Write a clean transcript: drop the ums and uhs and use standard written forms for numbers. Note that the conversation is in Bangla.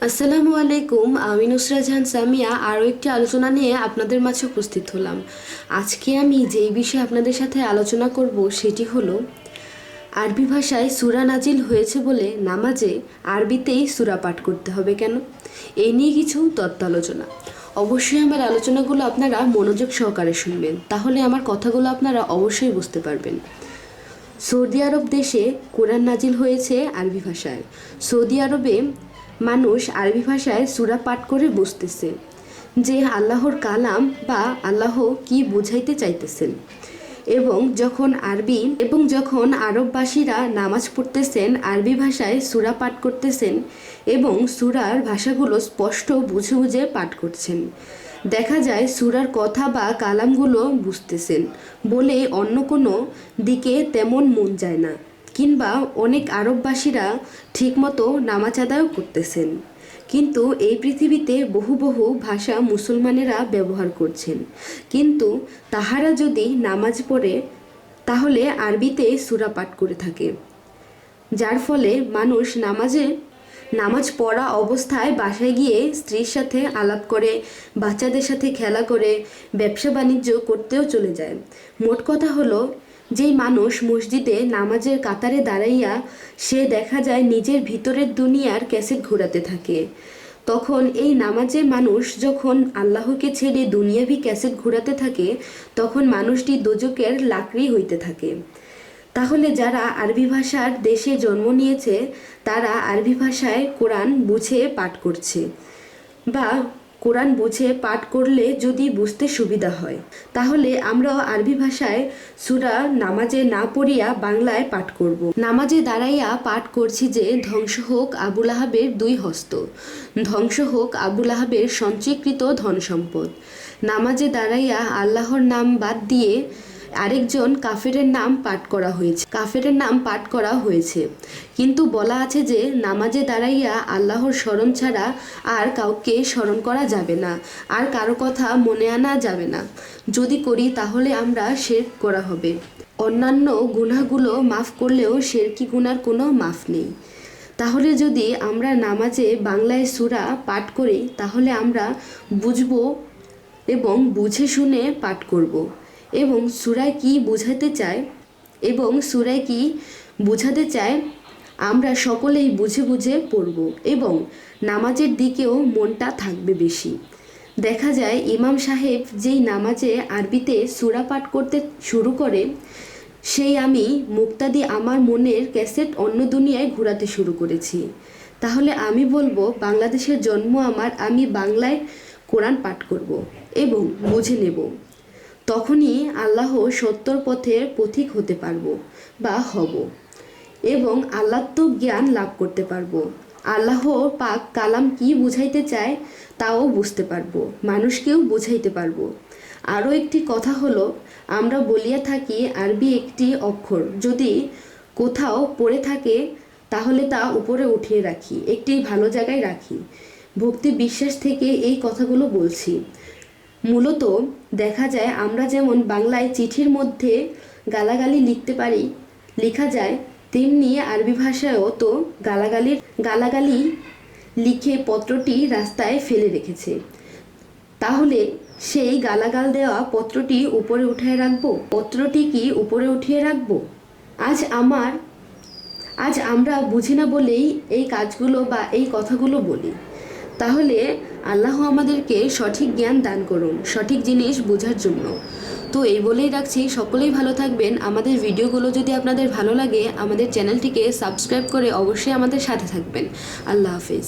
আসসালামু আলাইকুম। আমি নুসরাত জাহান সামিয়া আরও একটি আলোচনা নিয়ে আপনাদের মাঝে উপস্থিত হলাম। আজকে আমি যেই বিষয়ে আপনাদের সাথে আলোচনা করব সেটি হলো আরবি ভাষায় সূরা নাজিল হয়েছে বলে নামাজে আরবিতেই সূরা পাঠ করতে হবে কেন, এই নিয়ে কিছু তত্ত্ব আলোচনা। অবশ্যই আমার আলোচনাগুলো আপনারা মনোযোগ সহকারে শুনবেন, তাহলে আমার কথাগুলো আপনারা অবশ্যই বুঝতে পারবেন। সৌদি আরব দেশে কোরআন নাজিল হয়েছে আরবি ভাষায়। সৌদি আরবে মানুষ আরবি ভাষায় সূরা পাঠ করে বুঝতেছে যে আল্লাহর কালাম বা আল্লাহ কি বুঝাইতে চাইতেছেন। যখন আরববাসীরা নামাজ পড়তেছেন আরবি ভাষায় সূরা পাঠ করতেছেন এবং সূরার ভাষাগুলো স্পষ্ট বুঝে বুঝে পাঠ করছেন, দেখা যায় সূরার কথা বা কালামগুলো বুঝতেছেন বলে অন্য কোনো দিকে তেমন মন যায় না, কিংবা অনেক আরববাসীরা ঠিকমতো নামাজ আদায়ও করতেছেন। কিন্তু এই পৃথিবীতে বহু বহু ভাষা মুসলমানেরা ব্যবহার করছেন, কিন্তু তাহারা যদি নামাজ পড়ে তাহলে আরবিতে সূরা পাঠ করে থাকে, যার ফলে মানুষ নামাজ পড়া অবস্থায় বাসায় গিয়ে স্ত্রীর সাথে আলাপ করে, বাচ্চাদের সাথে খেলা করে, ব্যবসা বাণিজ্য করতেও চলে যায়। মোট কথা হলো, যেই মানুষ মসজিদে নামাজের কাতারে দাঁড়াইয়া সে দেখা যায় নিজের ভিতরের দুনিয়ার ক্যাসেট ঘোরাতে থাকে, তখন এই নামাজে মানুষ যখন আল্লাহকে ছেড়ে দুনিয়াভি ক্যাসেট ঘোরাতে থাকে তখন মানুষটি দোজকের লাকড়ি হইতে থাকে। তাহলে যারা আরবি ভাষার দেশে জন্ম নিয়েছে তারা আরবি ভাষায় কোরআন বুঝে পাঠ করছে, বা কোরআন বুঝে পাঠ করলে যদি বুঝতে সুবিধা হয়, তাহলে আমরাও আরবি ভাষায় সূরা নামাজে না পড়িয়া বাংলায় পাঠ করব। নামাজে দাঁড়াইয়া পাঠ করছি যে ধ্বংস হোক আবুল আহাবের 2 হস্ত, ধ্বংস হোক আবুল আহাবের সঞ্চয়কৃত ধন সম্পদ। নামাজে দাঁড়াইয়া আল্লাহর নাম বাদ দিয়ে আরেকজন কাফেরের নাম পাঠ করা হয়েছে। কিন্তু বলা আছে যে নামাজে দাঁড়াইয়া আল্লাহর স্মরণ ছাড়া আর কাউকে স্মরণ করা যাবে না, আর কারো কথা মনে আনা যাবে না। যদি করি তাহলে আমরা শিরক করা হবে। অন্যান্য গুনাহগুলো মাফ করলেও শিরকি গুনার কোনো মাফ নেই। তাহলে যদি আমরা নামাজে বাংলায় সূরা পাঠ করি তাহলে আমরা বুঝবো এবং বুঝে শুনে পাঠ করব, এবং সূরায় কি বুঝাতে চায় আমরা সকলেই বুঝে বুঝে পড়ব, এবং নামাজের দিকেও মনটা থাকবে বেশি। দেখা যায় ইমাম সাহেব যেই নামাজে আরবিতে সূরা পাঠ করতে শুরু করে সেই আমি মুক্তাদি আমার মনের ক্যাসেট অন্য দুনিয়ায় ঘোরাতে শুরু করেছি। তাহলে আমি বলবো বাংলাদেশের জন্ম আমার, আমি বাংলায় কোরআন পাঠ করব এবং বুঝে নেব। তখনই আল্লাহ সত্যর পথের পথিক হতে পারবো বা হব, এবং আল্লাহ্ব জ্ঞান লাভ করতে পারবো। আল্লাহ পাক কালাম কি বুঝাইতে চায় তাও বুঝতে পারবো, মানুষকেও বুঝাইতে পারবো। আরও একটি কথা হলো, আমরা বলিয়া থাকি আরবি একটি অক্ষর যদি কোথাও পড়ে থাকে তাহলে তা উপরে উঠিয়ে রাখি, একটি ভালো জায়গায় রাখি। ভক্তি বিশ্বাস থেকে এই কথাগুলো বলছি। মূলত দেখা যায় আমরা যেমন বাংলায় চিঠির মধ্যে গালাগালি লেখা যায়, তেমনি আরবি ভাষায়ও তো গালাগালি লিখে পত্রটি রাস্তায় ফেলে রেখেছে। তাহলে সেই গালাগাল দেওয়া পত্রটি কি উপরে উঠিয়ে রাখবো? আজ আমরা বুঝি না বলেই এই কাজগুলো বা এই কথাগুলো বলি। তাহলে আল্লাহ আমাদেরকে সঠিক জ্ঞান দান করুন সঠিক জিনিস বোঝার জন্য। তো এই বলেই রাখছি, সকলেই ভালো থাকবেন। আমাদের ভিডিওগুলো যদি আপনাদের ভালো লাগে আমাদের চ্যানেলটিকে সাবস্ক্রাইব করে অবশ্যই আমাদের সাথে থাকবেন। আল্লাহ হাফেজ।